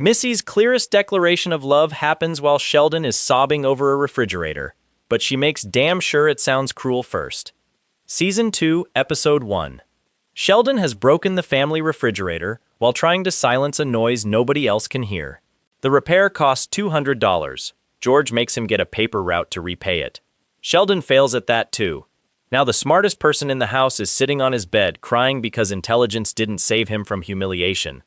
Missy's clearest declaration of love happens while Sheldon is sobbing over a refrigerator, but she makes damn sure it sounds cruel first. Season 2, Episode 1. Sheldon has broken the family refrigerator while trying to silence a noise nobody else can hear. The repair costs $200. George makes him get a paper route to repay it. Sheldon fails at that too. Now the smartest person in the house is sitting on his bed crying because intelligence didn't save him from humiliation.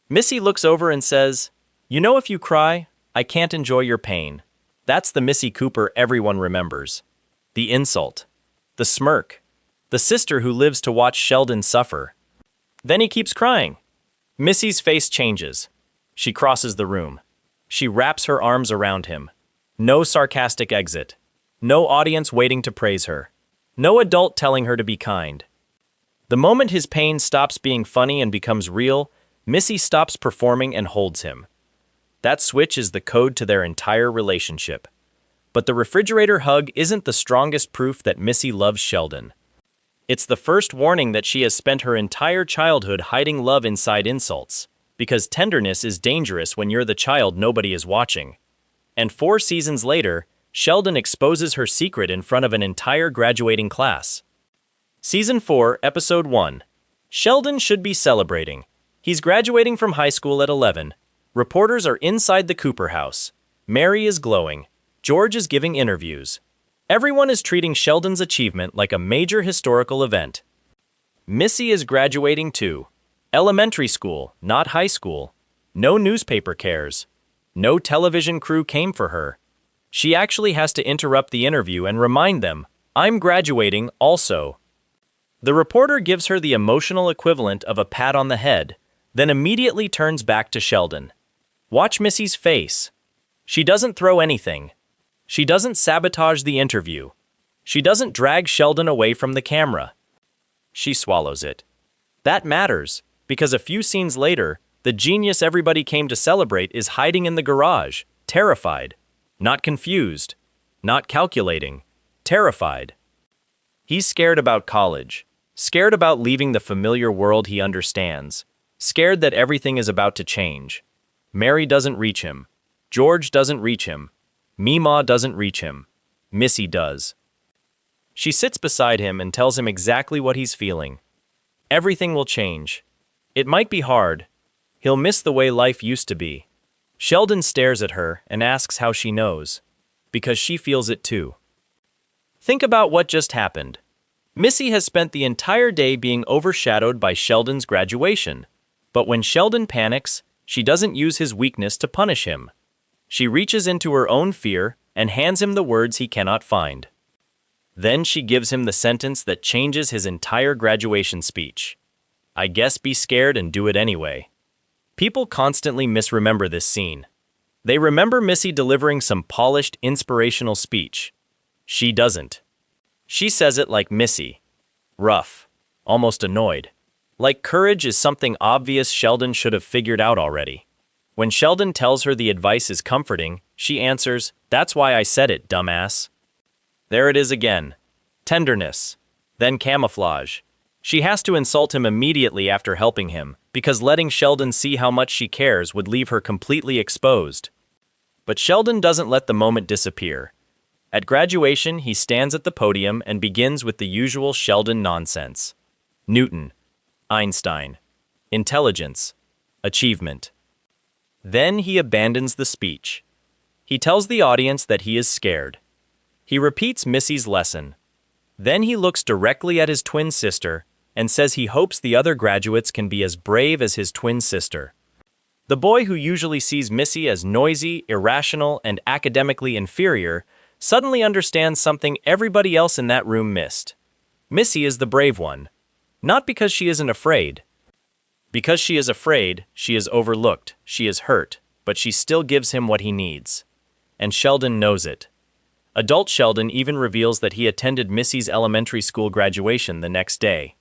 Missy looks over and says, "You know, if you cry, I can't enjoy your pain." That's the Missy Cooper everyone remembers. The insult. The smirk. The sister who lives to watch Sheldon suffer. Then he keeps crying. Missy's face changes. She crosses the room. She wraps her arms around him. No sarcastic exit. No audience waiting to praise her. No adult telling her to be kind. The moment his pain stops being funny and becomes real, Missy stops performing and holds him. That switch is the code to their entire relationship. But the refrigerator hug isn't the strongest proof that Missy loves Sheldon. It's the first warning that she has spent her entire childhood hiding love inside insults, because tenderness is dangerous when you're the child nobody is watching. And 4 seasons later, Sheldon exposes her secret in front of an entire graduating class. Season 4, Episode 1. Sheldon should be celebrating. He's graduating from high school at 11. Reporters are inside the Cooper house. Mary is glowing. George is giving interviews. Everyone is treating Sheldon's achievement like a major historical event. Missy is graduating too. Elementary school, not high school. No newspaper cares. No television crew came for her. She actually has to interrupt the interview and remind them, "I'm graduating also." The reporter gives her the emotional equivalent of a pat on the head, then immediately turns back to Sheldon. Watch Missy's face. She doesn't throw anything. She doesn't sabotage the interview. She doesn't drag Sheldon away from the camera. She swallows it. That matters, because a few scenes later, the genius everybody came to celebrate is hiding in the garage, terrified. Not confused. Not calculating. Terrified. He's scared about college. Scared about leaving the familiar world he understands. Scared that everything is about to change. Mary doesn't reach him. George doesn't reach him. Meemaw doesn't reach him. Missy does. She sits beside him and tells him exactly what he's feeling. Everything will change. It might be hard. He'll miss the way life used to be. Sheldon stares at her and asks how she knows. Because she feels it too. Think about what just happened. Missy has spent the entire day being overshadowed by Sheldon's graduation. But when Sheldon panics, she doesn't use his weakness to punish him. She reaches into her own fear and hands him the words he cannot find. Then she gives him the sentence that changes his entire graduation speech. "I guess be scared and do it anyway." People constantly misremember this scene. They remember Missy delivering some polished, inspirational speech. She doesn't. She says it like Missy. Rough. Almost annoyed. Like courage is something obvious Sheldon should have figured out already. When Sheldon tells her the advice is comforting, she answers, "That's why I said it, dumbass." There it is again. Tenderness. Then camouflage. She has to insult him immediately after helping him, because letting Sheldon see how much she cares would leave her completely exposed. But Sheldon doesn't let the moment disappear. At graduation, he stands at the podium and begins with the usual Sheldon nonsense. Newton. Einstein. Intelligence. Achievement. Then he abandons the speech. He tells the audience that he is scared. He repeats Missy's lesson. Then he looks directly at his twin sister and says he hopes the other graduates can be as brave as his twin sister. The boy who usually sees Missy as noisy, irrational, and academically inferior suddenly understands something everybody else in that room missed. Missy is the brave one. Not because she isn't afraid. Because she is afraid, she is overlooked, she is hurt, but she still gives him what he needs. And Sheldon knows it. Adult Sheldon even reveals that he attended Missy's elementary school graduation the next day.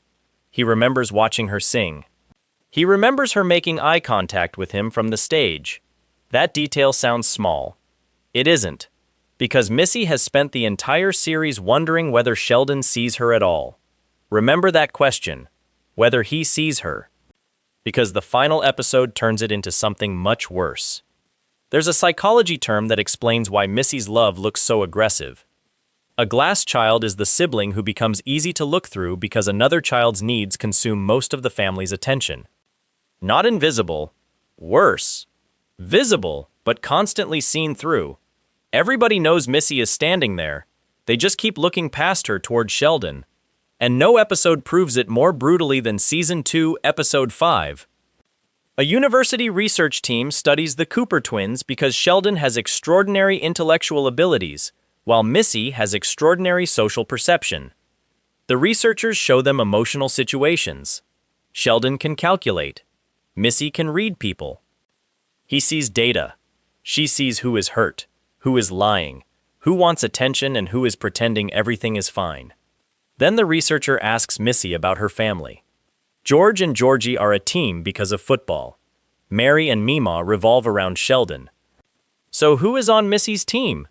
He remembers watching her sing. He remembers her making eye contact with him from the stage. That detail sounds small. It isn't, because Missy has spent the entire series wondering whether Sheldon sees her at all. Remember that question, whether he sees her. because the final episode turns it into something much worse. There's a psychology term that explains why Missy's love looks so aggressive. A glass child is the sibling who becomes easy to look through because another child's needs consume most of the family's attention. Not invisible, worse, visible, but constantly seen through. Everybody knows Missy is standing there. They just keep looking past her toward Sheldon. And no episode proves it more brutally than Season 2, Episode 5. A university research team studies the Cooper twins because Sheldon has extraordinary intellectual abilities, while Missy has extraordinary social perception. The researchers show them emotional situations. Sheldon can calculate. Missy can read people. He sees data. She sees who is hurt, who is lying, who wants attention, and who is pretending everything is fine. Then the researcher asks Missy about her family. George and Georgie are a team because of football. Mary and Meemaw revolve around Sheldon. So who is on Missy's team?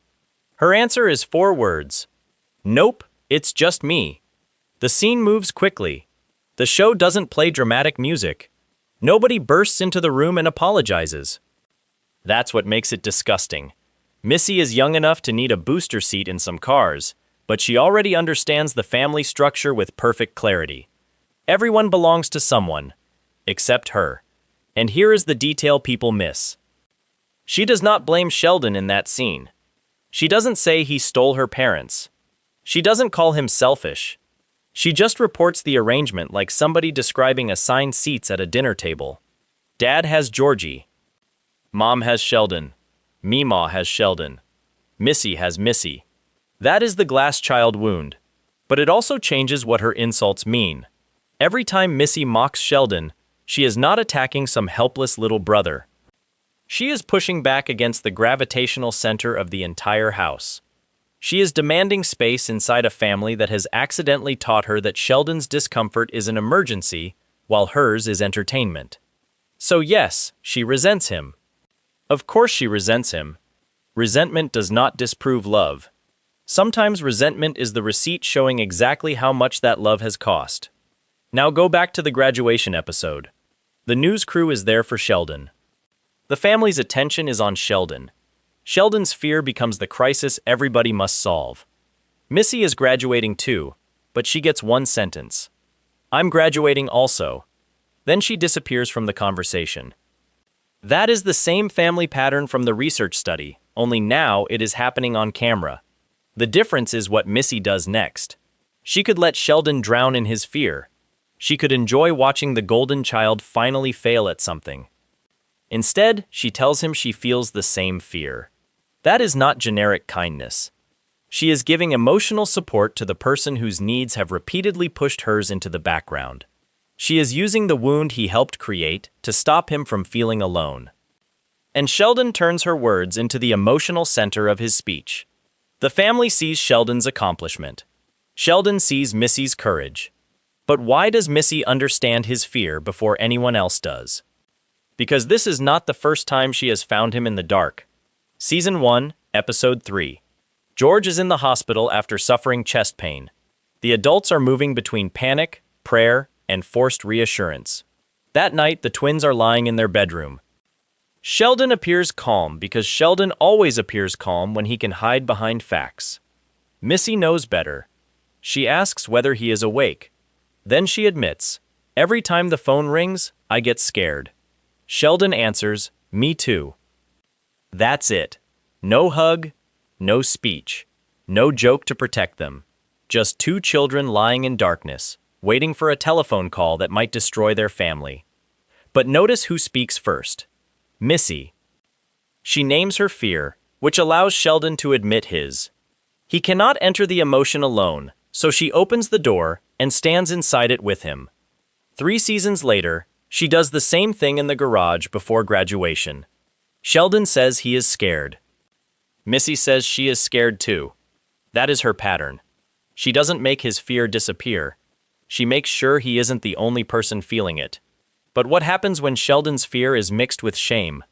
Her answer is 4 words. Nope, it's just me. The scene moves quickly. The show doesn't play dramatic music. Nobody bursts into the room and apologizes. That's what makes it disgusting. Missy is young enough to need a booster seat in some cars, but she already understands the family structure with perfect clarity. Everyone belongs to someone, except her. And here is the detail people miss. She does not blame Sheldon in that scene. She doesn't say he stole her parents. She doesn't call him selfish. She just reports the arrangement like somebody describing assigned seats at a dinner table. Dad has Georgie. Mom has Sheldon. Meemaw has Sheldon. Missy has Missy. That is the glass child wound. But it also changes what her insults mean. Every time Missy mocks Sheldon, she is not attacking some helpless little brother. She is pushing back against the gravitational center of the entire house. She is demanding space inside a family that has accidentally taught her that Sheldon's discomfort is an emergency, while hers is entertainment. So yes, she resents him. Of course she resents him. Resentment does not disprove love. Sometimes resentment is the receipt showing exactly how much that love has cost. Now go back to the graduation episode. The news crew is there for Sheldon. The family's attention is on Sheldon. Sheldon's fear becomes the crisis everybody must solve. Missy is graduating too, but she gets one sentence. I'm graduating also. Then she disappears from the conversation. That is the same family pattern from the research study, only now it is happening on camera. The difference is what Missy does next. She could let Sheldon drown in his fear. She could enjoy watching the golden child finally fail at something. Instead, she tells him she feels the same fear. That is not generic kindness. She is giving emotional support to the person whose needs have repeatedly pushed hers into the background. She is using the wound he helped create to stop him from feeling alone. And Sheldon turns her words into the emotional center of his speech. The family sees Sheldon's accomplishment. Sheldon sees Missy's courage. But why does Missy understand his fear before anyone else does? Because this is not the first time she has found him in the dark. Season 1, Episode 3. George is in the hospital after suffering chest pain. The adults are moving between panic, prayer, and forced reassurance. That night, the twins are lying in their bedroom. Sheldon appears calm because Sheldon always appears calm when he can hide behind facts. Missy knows better. She asks whether he is awake. Then she admits, every time the phone rings, I get scared. Sheldon answers, me too. That's it. No hug, no speech, no joke to protect them. Just 2 children lying in darkness, waiting for a telephone call that might destroy their family. But notice who speaks first. Missy. She names her fear, which allows Sheldon to admit his. He cannot enter the emotion alone, so she opens the door and stands inside it with him. 3 seasons later, she does the same thing in the garage before graduation. Sheldon says he is scared. Missy says she is scared too. That is her pattern. She doesn't make his fear disappear. She makes sure he isn't the only person feeling it. But what happens when Sheldon's fear is mixed with shame?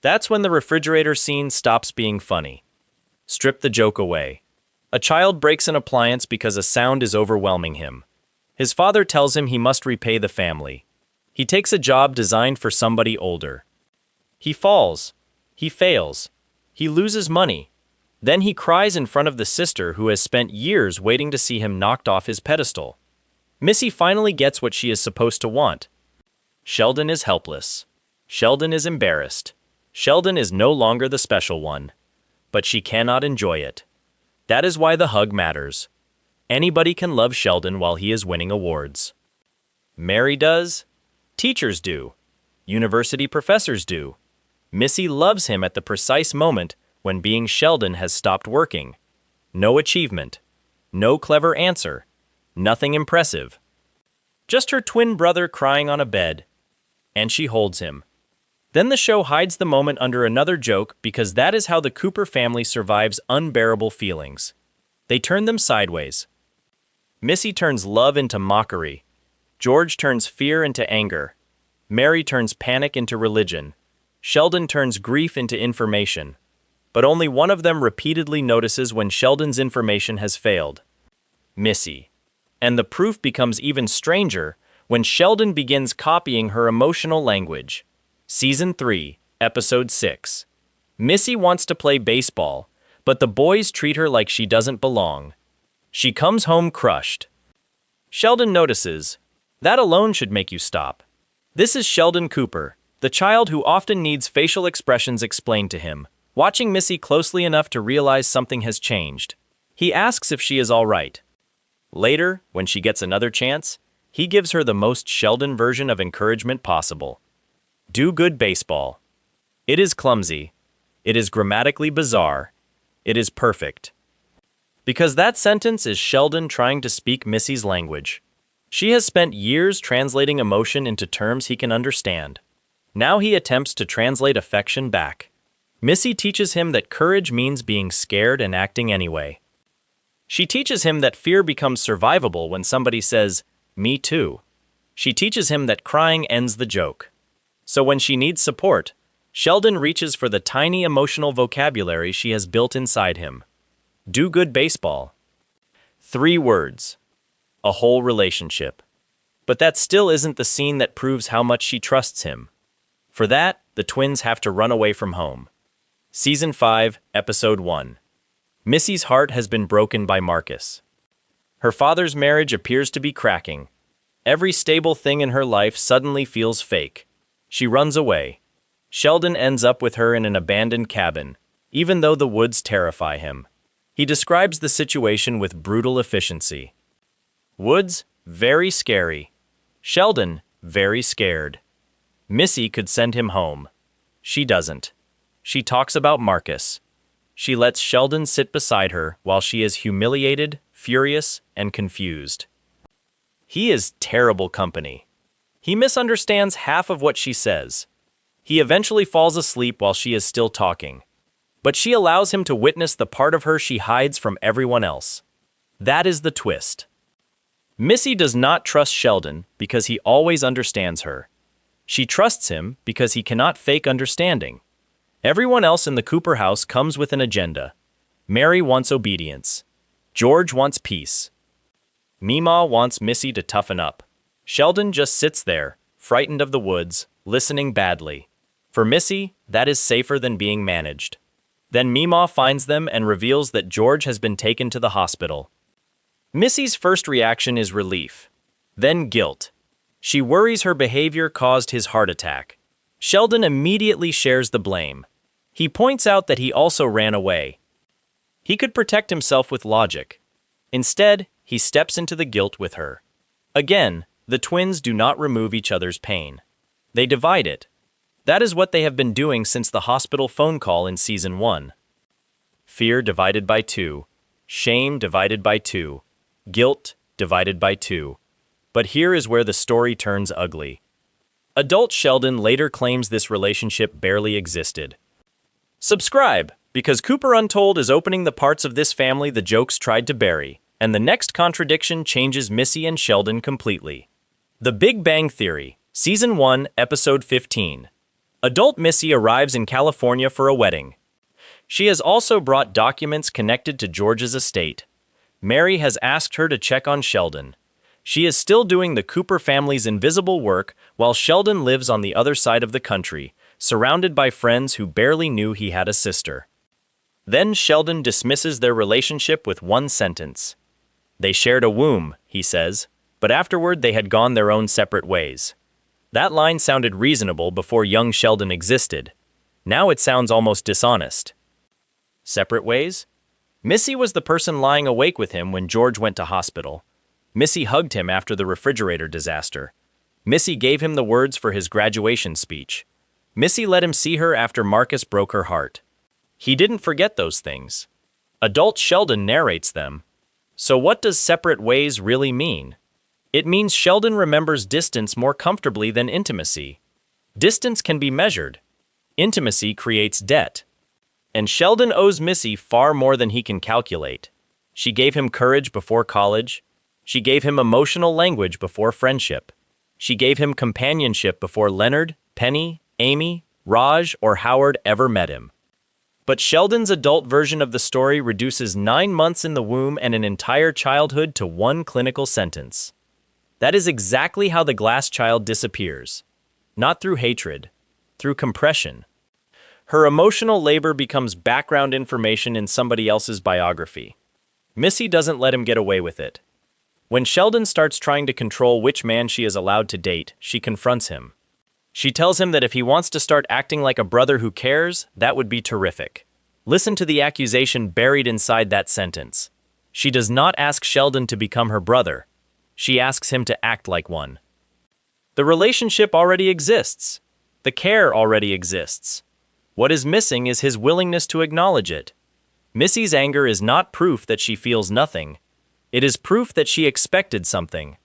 That's when the refrigerator scene stops being funny. Strip the joke away. A child breaks an appliance because a sound is overwhelming him. His father tells him he must repay the family. He takes a job designed for somebody older. He falls. He fails. He loses money. Then he cries in front of the sister who has spent years waiting to see him knocked off his pedestal. Missy finally gets what she is supposed to want. Sheldon is helpless. Sheldon is embarrassed. Sheldon is no longer the special one. But she cannot enjoy it. That is why the hug matters. Anybody can love Sheldon while he is winning awards. Mary does. Teachers do. University professors do. Missy loves him at the precise moment when being Sheldon has stopped working. No achievement. No clever answer. Nothing impressive. Just her twin brother crying on a bed. And she holds him. Then the show hides the moment under another joke because that is how the Cooper family survives unbearable feelings. They turn them sideways. Missy turns love into mockery. George turns fear into anger. Mary turns panic into religion. Sheldon turns grief into information. But only one of them repeatedly notices when Sheldon's information has failed. Missy. And the proof becomes even stranger when Sheldon begins copying her emotional language. Season 3, Episode 6. Missy wants to play baseball, but the boys treat her like she doesn't belong. She comes home crushed. Sheldon notices. That alone should make you stop. This is Sheldon Cooper, the child who often needs facial expressions explained to him, watching Missy closely enough to realize something has changed. He asks if she is all right. Later, when she gets another chance, he gives her the most Sheldon version of encouragement possible. Do good baseball. It is clumsy. It is grammatically bizarre. It is perfect. Because that sentence is Sheldon trying to speak Missy's language. She has spent years translating emotion into terms he can understand. Now he attempts to translate affection back. Missy teaches him that courage means being scared and acting anyway. She teaches him that fear becomes survivable when somebody says, "Me too." She teaches him that crying ends the joke. So when she needs support, Sheldon reaches for the tiny emotional vocabulary she has built inside him. Do good baseball. 3 words. A whole relationship. But that still isn't the scene that proves how much she trusts him. For that, the twins have to run away from home. Season 5, Episode 1. Missy's heart has been broken by Marcus. Her father's marriage appears to be cracking. Every stable thing in her life suddenly feels fake. She runs away. Sheldon ends up with her in an abandoned cabin, even though the woods terrify him. He describes the situation with brutal efficiency. Woods, very scary. Sheldon, very scared. Missy could send him home. She doesn't. She talks about Marcus. She lets Sheldon sit beside her while she is humiliated, furious, and confused. He is terrible company. He misunderstands half of what she says. He eventually falls asleep while she is still talking. But she allows him to witness the part of her she hides from everyone else. That is the twist. Missy does not trust Sheldon because he always understands her. She trusts him because he cannot fake understanding. Everyone else in the Cooper house comes with an agenda. Mary wants obedience. George wants peace. Meemaw wants Missy to toughen up. Sheldon just sits there, frightened of the woods, listening badly. For Missy, that is safer than being managed. Then Meemaw finds them and reveals that George has been taken to the hospital. Missy's first reaction is relief, then guilt. She worries her behavior caused his heart attack. Sheldon immediately shares the blame. He points out that he also ran away. He could protect himself with logic. Instead, he steps into the guilt with her. Again, the twins do not remove each other's pain. They divide it. That is what they have been doing since the hospital phone call in Season 1. Fear divided by 2. Shame divided by 2. Guilt divided by 2. But here is where the story turns ugly. Adult Sheldon later claims this relationship barely existed. Subscribe, because Cooper Untold is opening the parts of this family the jokes tried to bury, and the next contradiction changes Missy and Sheldon completely. The Big Bang Theory, Season 1, Episode 15. Adult Missy arrives in California for a wedding. She has also brought documents connected to George's estate. Mary has asked her to check on Sheldon. She is still doing the Cooper family's invisible work while Sheldon lives on the other side of the country, surrounded by friends who barely knew he had a sister. Then Sheldon dismisses their relationship with one sentence. They shared a womb, he says, but afterward they had gone their own separate ways. That line sounded reasonable before young Sheldon existed. Now it sounds almost dishonest. Separate ways? Missy was the person lying awake with him when George went to hospital. Missy hugged him after the refrigerator disaster. Missy gave him the words for his graduation speech. Missy let him see her after Marcus broke her heart. He didn't forget those things. Adult Sheldon narrates them. So what does separate ways really mean? It means Sheldon remembers distance more comfortably than intimacy. Distance can be measured. Intimacy creates debt. And Sheldon owes Missy far more than he can calculate. She gave him courage before college. She gave him emotional language before friendship. She gave him companionship before Leonard, Penny, Amy, Raj, or Howard ever met him. But Sheldon's adult version of the story reduces 9 months in the womb and an entire childhood to one clinical sentence. That is exactly how the glass child disappears. Not through hatred, through compression. Her emotional labor becomes background information in somebody else's biography. Missy doesn't let him get away with it. When Sheldon starts trying to control which man she is allowed to date, she confronts him. She tells him that if he wants to start acting like a brother who cares, that would be terrific. Listen to the accusation buried inside that sentence. She does not ask Sheldon to become her brother. She asks him to act like one. The relationship already exists. The care already exists. What is missing is his willingness to acknowledge it. Missy's anger is not proof that she feels nothing. It is proof that she expected something.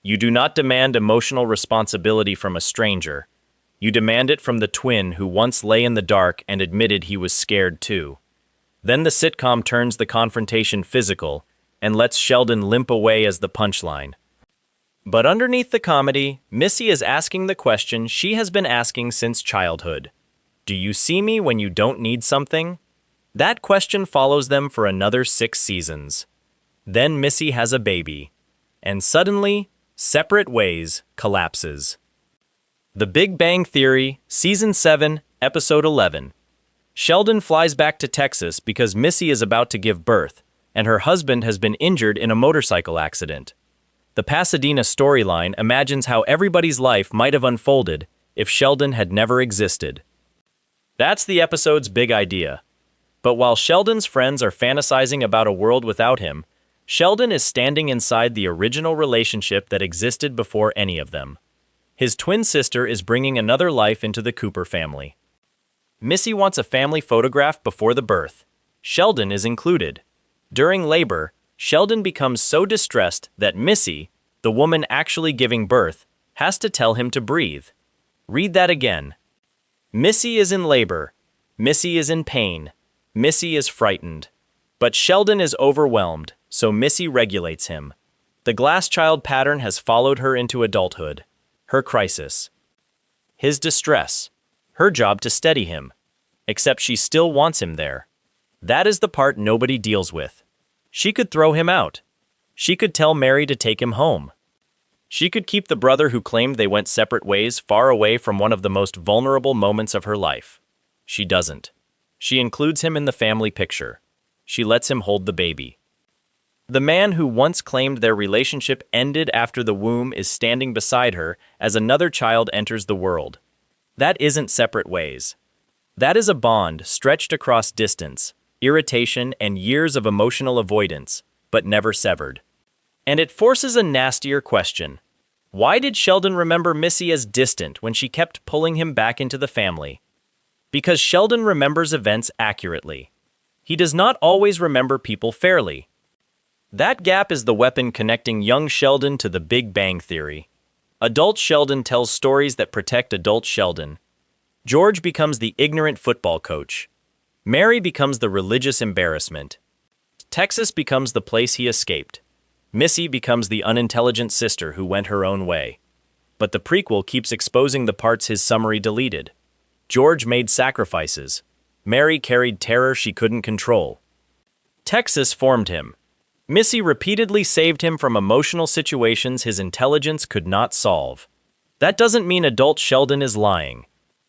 You do not demand emotional responsibility from a stranger. You demand it from the twin who once lay in the dark and admitted he was scared too. Then the sitcom turns the confrontation physical and lets Sheldon limp away as the punchline. But underneath the comedy, Missy is asking the question she has been asking since childhood. Do you see me when you don't need something? That question follows them for another 6 seasons. Then Missy has a baby. And suddenly, Separate Ways collapses. The Big Bang Theory, Season 7, Episode 11. Sheldon flies back to Texas because Missy is about to give birth, and her husband has been injured in a motorcycle accident. The Pasadena storyline imagines how everybody's life might have unfolded if Sheldon had never existed. That's the episode's big idea. But while Sheldon's friends are fantasizing about a world without him, Sheldon is standing inside the original relationship that existed before any of them. His twin sister is bringing another life into the Cooper family. Missy wants a family photograph before the birth. Sheldon is included. During labor, Sheldon becomes so distressed that Missy, the woman actually giving birth, has to tell him to breathe. Read that again. Missy is in labor. Missy is in pain. Missy is frightened. But Sheldon is overwhelmed, so Missy regulates him. The glass child pattern has followed her into adulthood. Her crisis. His distress. Her job to steady him. Except she still wants him there. That is the part nobody deals with. She could throw him out. She could tell Mary to take him home. She could keep the brother who claimed they went separate ways far away from one of the most vulnerable moments of her life. She doesn't. She includes him in the family picture. She lets him hold the baby. The man who once claimed their relationship ended after the womb is standing beside her as another child enters the world. That isn't separate ways. That is a bond stretched across distance, irritation, and years of emotional avoidance, but never severed. And it forces a nastier question. Why did Sheldon remember Missy as distant when she kept pulling him back into the family? Because Sheldon remembers events accurately. He does not always remember people fairly. That gap is the weapon connecting young Sheldon to the Big Bang Theory. Adult Sheldon tells stories that protect adult Sheldon. George becomes the ignorant football coach. Mary becomes the religious embarrassment. Texas becomes the place he escaped. Missy becomes the unintelligent sister who went her own way. But the prequel keeps exposing the parts his summary deleted. George made sacrifices. Mary carried terror she couldn't control. Texas formed him. Missy repeatedly saved him from emotional situations his intelligence could not solve. That doesn't mean adult Sheldon is lying.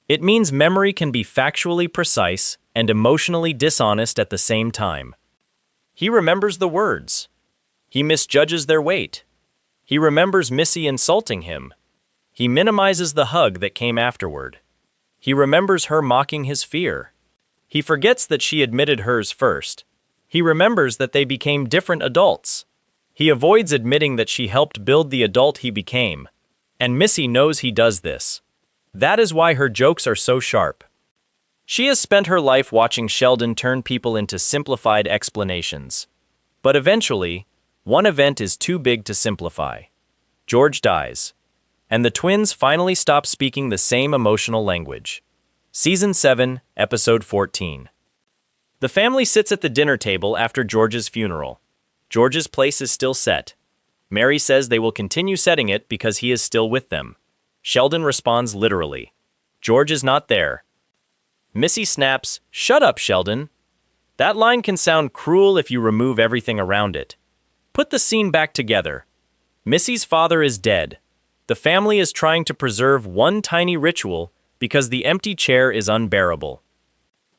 It means memory can be factually precise and emotionally dishonest at the same time. He remembers the words. He misjudges their weight. He remembers Missy insulting him. He minimizes the hug that came afterward. He remembers her mocking his fear. He forgets that she admitted hers first. He remembers that they became different adults. He avoids admitting that she helped build the adult he became. And Missy knows he does this. That is why her jokes are so sharp. She has spent her life watching Sheldon turn people into simplified explanations. But eventually, one event is too big to simplify. George dies. And the twins finally stop speaking the same emotional language. Season 7, Episode 14. The family sits at the dinner table after George's funeral. George's place is still set. Mary says they will continue setting it because he is still with them. Sheldon responds literally. George is not there. Missy snaps, "Shut up, Sheldon." That line can sound cruel if you remove everything around it. Put the scene back together. Missy's father is dead. The family is trying to preserve one tiny ritual because the empty chair is unbearable.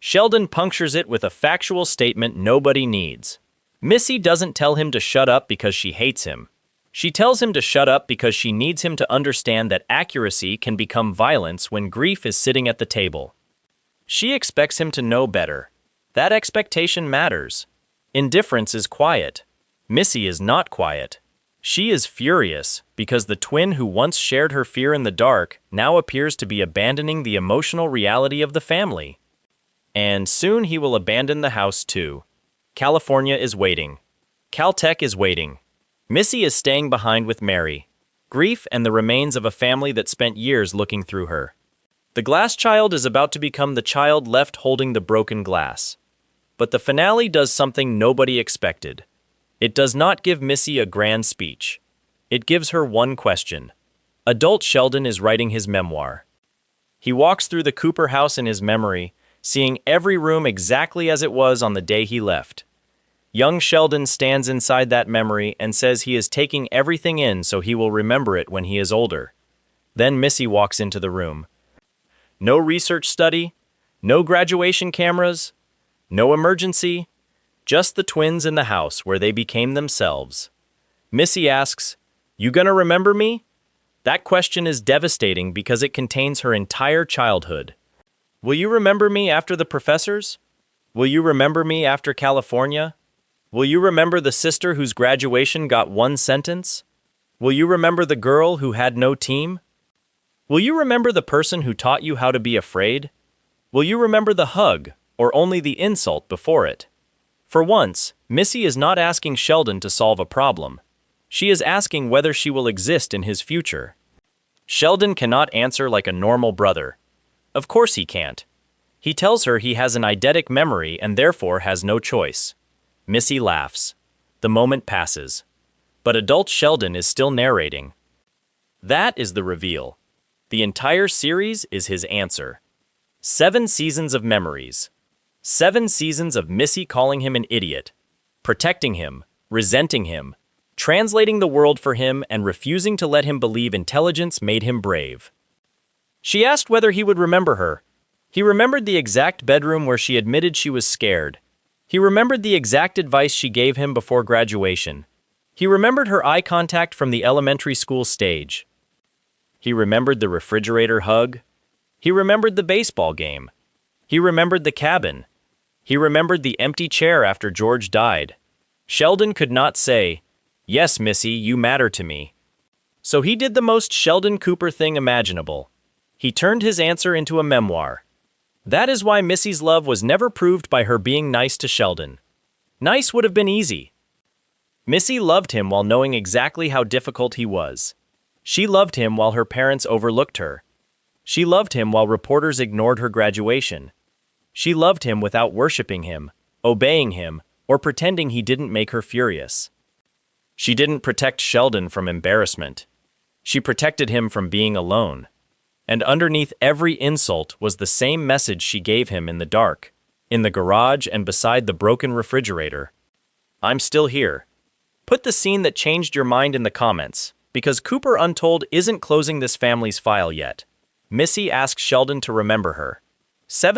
Sheldon punctures it with a factual statement nobody needs. Missy doesn't tell him to shut up because she hates him. She tells him to shut up because she needs him to understand that accuracy can become violence when grief is sitting at the table. She expects him to know better. That expectation matters. Indifference is quiet. Missy is not quiet. She is furious because the twin who once shared her fear in the dark now appears to be abandoning the emotional reality of the family. And soon he will abandon the house too. California is waiting. Caltech is waiting. Missy is staying behind with Mary. Grief and the remains of a family that spent years looking through her. The glass child is about to become the child left holding the broken glass. But the finale does something nobody expected. It does not give Missy a grand speech. It gives her one question. Adult Sheldon is writing his memoir. He walks through the Cooper house in his memory, seeing every room exactly as it was on the day he left. Young Sheldon stands inside that memory and says he is taking everything in so he will remember it when he is older. Then Missy walks into the room. No research study, no graduation cameras, no emergency, just the twins in the house where they became themselves. Missy asks, "You gonna remember me?" That question is devastating because it contains her entire childhood. Will you remember me after the professors? Will you remember me after California? Will you remember the sister whose graduation got one sentence? Will you remember the girl who had no team? Will you remember the person who taught you how to be afraid? Will you remember the hug, or only the insult before it? For once, Missy is not asking Sheldon to solve a problem. She is asking whether she will exist in his future. Sheldon cannot answer like a normal brother. Of course he can't. He tells her he has an eidetic memory and therefore has no choice. Missy laughs. The moment passes. But adult Sheldon is still narrating. That is the reveal. The entire series is his answer. 7 seasons of memories. 7 seasons of Missy calling him an idiot, protecting him, resenting him, translating the world for him and refusing to let him believe intelligence made him brave. She asked whether he would remember her. He remembered the exact bedroom where she admitted she was scared. He remembered the exact advice she gave him before graduation. He remembered her eye contact from the elementary school stage. He remembered the refrigerator hug. He remembered the baseball game. He remembered the cabin. He remembered the empty chair after George died. Sheldon could not say, "Yes, Missy, you matter to me." So he did the most Sheldon Cooper thing imaginable. He turned his answer into a memoir. That is why Missy's love was never proved by her being nice to Sheldon. Nice would have been easy. Missy loved him while knowing exactly how difficult he was. She loved him while her parents overlooked her. She loved him while reporters ignored her graduation. She loved him without worshiping him, obeying him, or pretending he didn't make her furious. She didn't protect Sheldon from embarrassment. She protected him from being alone. And underneath every insult was the same message she gave him in the dark, in the garage and beside the broken refrigerator. I'm still here. Put the scene that changed your mind in the comments, because Cooper Untold isn't closing this family's file yet. Missy asks Sheldon to remember her. 7